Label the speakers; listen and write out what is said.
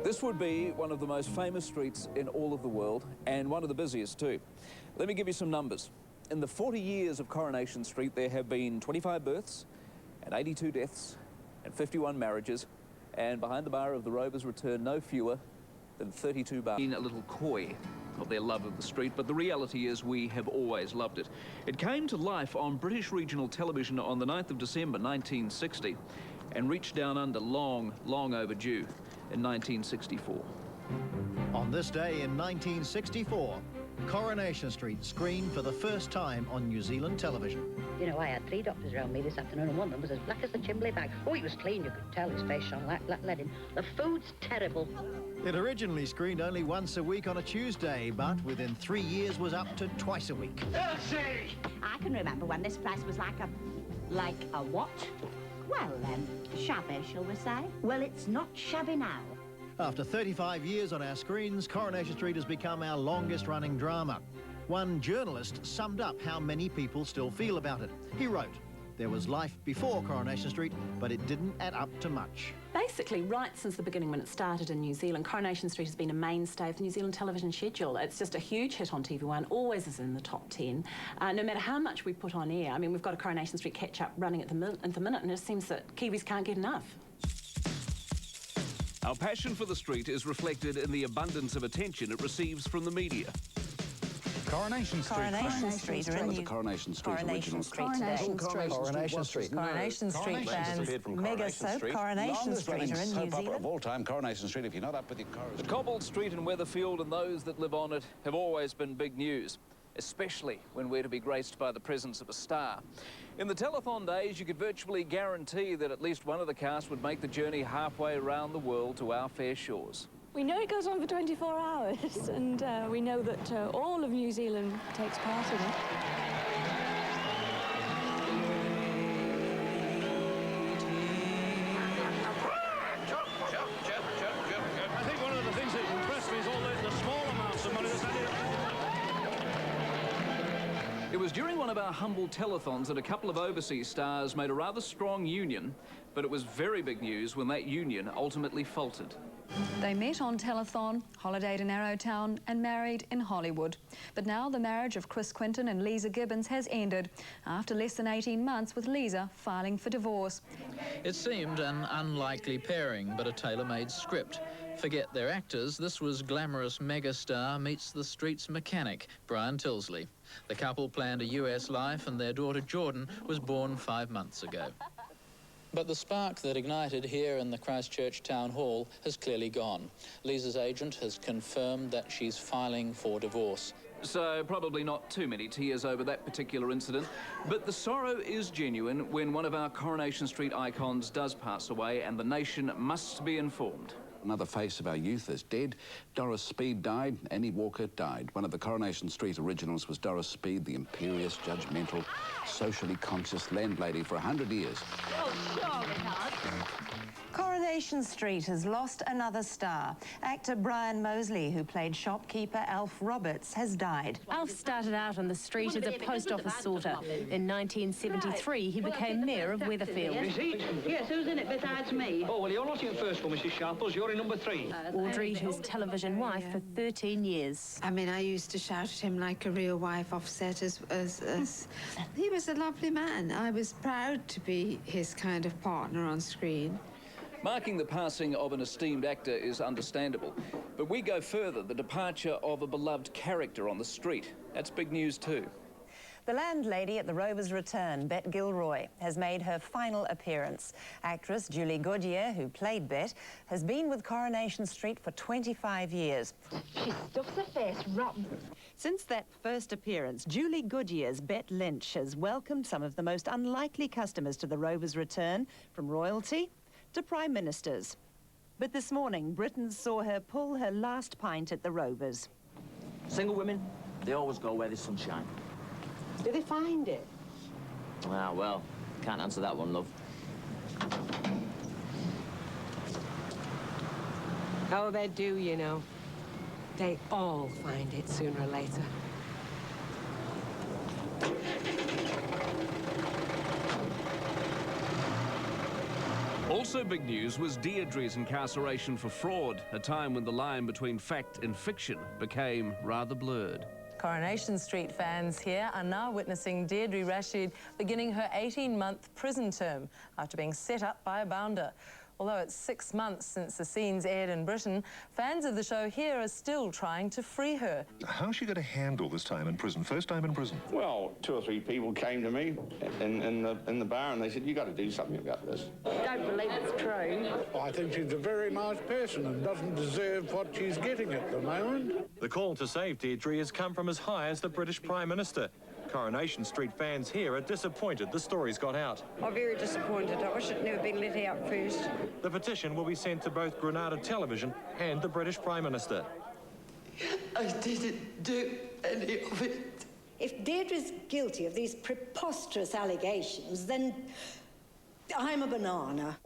Speaker 1: This would be one of the most famous streets in all of the world, and one of the busiest too. Let me give you some numbers. In the 40 years of Coronation Street, there have been 25 births and 82 deaths and 51 marriages, and behind the bar of the Rovers return no fewer than 32 bars. Been a little coy of their love of the street, but the reality is we have always loved it. It came to life on British regional television on the 9th of December 1960 and reached down under long overdue in 1964.
Speaker 2: On this day in 1964, Coronation Street screened for the first time on New Zealand television.
Speaker 3: You know, I had 3 doctors around me this afternoon, and one of them was as black as the chimbley bag. Oh, he was clean, you could tell his face shone like leading. The food's terrible.
Speaker 2: It originally screened only once a week on a Tuesday, but within 3 years was up to twice a week.
Speaker 4: Elsie! I can remember when this place was like a what? Well, shabby, shall we say? Well, it's not shabby now.
Speaker 2: After 35 years on our screens, Coronation Street has become our longest-running drama. One journalist summed up how many people still feel about it. He wrote, "There was life before Coronation Street, but it didn't add up to much."
Speaker 5: Basically, right since the beginning when it started in New Zealand, Coronation Street has been a mainstay of the New Zealand television schedule. It's just a huge hit on TV1, always is in the top 10. No matter how much we put on air, I mean, we've got a Coronation Street catch-up running at the minute, and it seems that Kiwis can't get enough.
Speaker 1: Our passion for the street is reflected in the abundance of attention it receives from the media.
Speaker 6: Coronation Street.
Speaker 7: Coronation Street.
Speaker 6: The Coronation Street
Speaker 7: Coronation Street today.
Speaker 6: Coronation Street.
Speaker 7: Coronation Street fans. Mega soap. Coronation Street are in New Zealand.
Speaker 6: Of all time, Coronation Street. If you're not up with your
Speaker 1: The cobbled street in Weatherfield and those that live on it have always been big news, especially when we're to be graced by the presence of a star. In the telethon days, you could virtually guarantee that at least one of the cast would make the journey halfway around the world to our fair shores.
Speaker 8: We know it goes on for 24 hours, and we know that all of New Zealand takes part in it.
Speaker 9: I think one of the things that impressed me is all the small amounts of money that's added.
Speaker 1: It was during one of our humble telethons that a couple of overseas stars made a rather strong union, but it was very big news when that union ultimately faltered.
Speaker 10: They met on Telethon, holidayed in Arrowtown and married in Hollywood. But now the marriage of Chris Quinton and Lisa Gibbons has ended after less than 18 months, with Lisa filing for divorce.
Speaker 11: It seemed an unlikely pairing, but a tailor-made script. Forget their actors, this was glamorous megastar meets the street's mechanic, Brian Tilsley. The couple planned a US life, and their daughter Jordan was born 5 months ago. But the spark that ignited here in the Christchurch Town Hall has clearly gone. Lisa's agent has confirmed that she's filing for divorce.
Speaker 1: So probably not too many tears over that particular incident, but the sorrow is genuine when one of our Coronation Street icons does pass away, and the nation must be informed.
Speaker 6: Another face of our youth is dead. Doris Speed died. Annie Walker died. One of the Coronation Street originals was Doris Speed, the imperious, judgmental, socially conscious landlady for 100 years.
Speaker 4: Oh, surely not.
Speaker 7: Coronation Street has lost another star. Actor Brian Moseley, who played shopkeeper Alf Roberts, has died.
Speaker 12: Alf started out on the street as a post office sorter. In 1973, he became mayor of Weatherfield.
Speaker 3: Yes, who's in it besides me?
Speaker 9: Oh, well, you're not in first for Mrs. Sharples. You're in number 3.
Speaker 12: Audrey, his television wife for 13 years.
Speaker 13: I mean, I used to shout at him like a real wife off set as he was a lovely man. I was proud to be his kind of partner on screen.
Speaker 1: Marking the passing of an esteemed actor is understandable, but we go further, the departure of a beloved character on the street. That's big news too.
Speaker 7: The landlady at the Rovers' return, Bet Gilroy, has made her final appearance. Actress Julie Goodyear, who played Bet, has been with Coronation Street for 25 years.
Speaker 4: She stuffs her face rotten.
Speaker 7: Since that first appearance, Julie Goodyear's Bet Lynch has welcomed some of the most unlikely customers to the Rovers' return, from royalty to prime ministers. But this morning, Britons saw her pull her last pint at the Rovers.
Speaker 14: Single women, they always go where there's sunshine.
Speaker 3: Did they find it?
Speaker 14: Ah, well, can't answer that one, love.
Speaker 15: Oh, they do, you know. They all find it sooner or later.
Speaker 1: Also
Speaker 16: Also big news was Deirdre's incarceration for fraud, a time when the line between fact and fiction became rather blurred.
Speaker 17: Coronation Street fans here are now witnessing Deirdre Rashid beginning her 18-month prison term after being set up by a bounder. Although it's 6 months since the scenes aired in Britain, fans of the show here are still trying to free her.
Speaker 18: How's she going to handle this time in prison? First time in prison?
Speaker 19: Well, 2 or 3 people came to me in the bar and they said, "You got to do something about this."
Speaker 3: Don't believe it's true.
Speaker 20: I think she's a very nice person and doesn't deserve what she's getting at the moment.
Speaker 21: The call to save Deirdre has come from as high as the British Prime Minister. Coronation Street fans here are disappointed the stories got out.
Speaker 22: I'm very disappointed. I wish it never been let out first.
Speaker 21: The petition will be sent to both Granada Television and the British Prime Minister.
Speaker 23: I didn't do any of it.
Speaker 24: If Deirdre's guilty of these preposterous allegations, then I'm a banana.